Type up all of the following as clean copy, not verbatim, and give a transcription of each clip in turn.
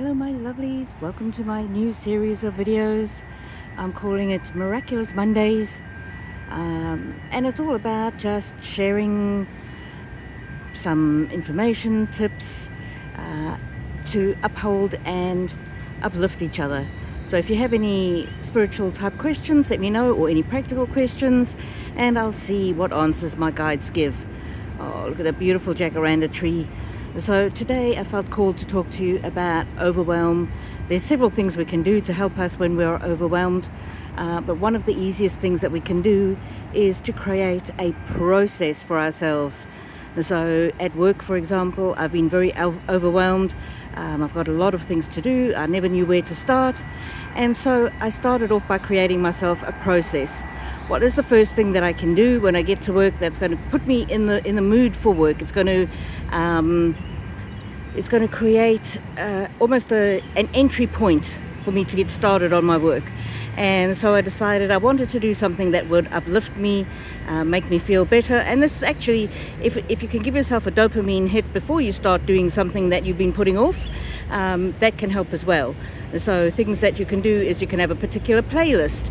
Hello my lovelies, welcome to my new series of videos. I'm calling it Miraculous Mondays, and it's all about just sharing some information, tips to uphold and uplift each other. So if you have any spiritual type questions, let me know, or any practical questions, and I'll see what answers my guides give. Oh, look at that beautiful jacaranda tree. So today I felt called to talk to you about overwhelm. There's several things we can do to help us when we're overwhelmed, but one of the easiest things that we can do is to create a process for ourselves. So at work, for example, I've been very overwhelmed. I've got a lot of things to do. I never knew where to start, and so I started off by creating myself a process. What is the first thing that I can do when I get to work that's going to put me in the mood for work? It's going to create almost an entry point for me to get started on my work. And so I decided I wanted to do something that would uplift me, make me feel better. And this is actually, if you can give yourself a dopamine hit before you start doing something that you've been putting off, that can help as well. So things that you can do is you can have a particular playlist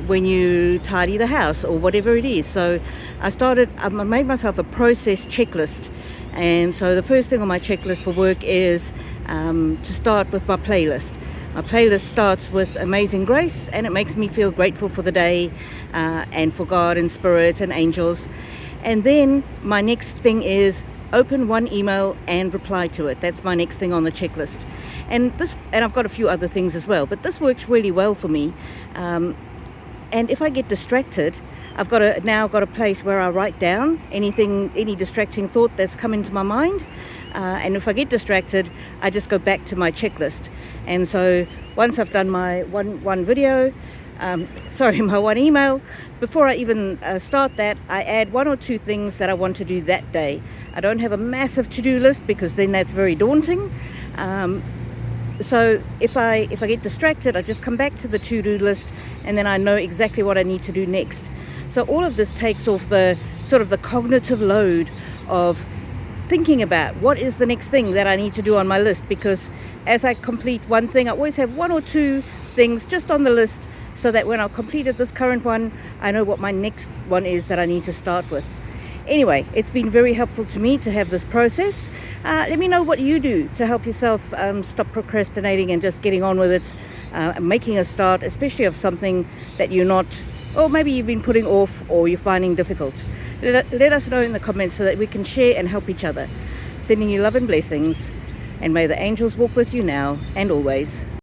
when you tidy the house or whatever it is. So I made myself a process checklist. And so the first thing on my checklist for work is to start with my playlist. My playlist starts with Amazing Grace, and it makes me feel grateful for the day and for God and Spirit and angels. And then my next thing is open one email and reply to it. That's my next thing on the checklist. And I've got a few other things as well, but this works really well for me. And if I get distracted, I've now got a place where I write down any distracting thought that's come into my mind. And if I get distracted, I just go back to my checklist. And so once I've done my one video, my one email, before I even start that, I add one or two things that I want to do that day. I don't have a massive to-do list because then that's very daunting. So if I get distracted, I just come back to the to-do list, and then I know exactly what I need to do next. So all of this takes off the cognitive load of thinking about what is the next thing that I need to do on my list, because as I complete one thing, I always have one or two things just on the list, so that when I've completed this current one, I know what my next one is that I need to start with. Anyway, it's been very helpful to me to have this process. Let me know what you do to help yourself stop procrastinating and just getting on with it, making a start, especially of something that you're not, or maybe you've been putting off or you're finding difficult. Let us know in the comments so that we can share and help each other. Sending you love and blessings, and may the angels walk with you now and always.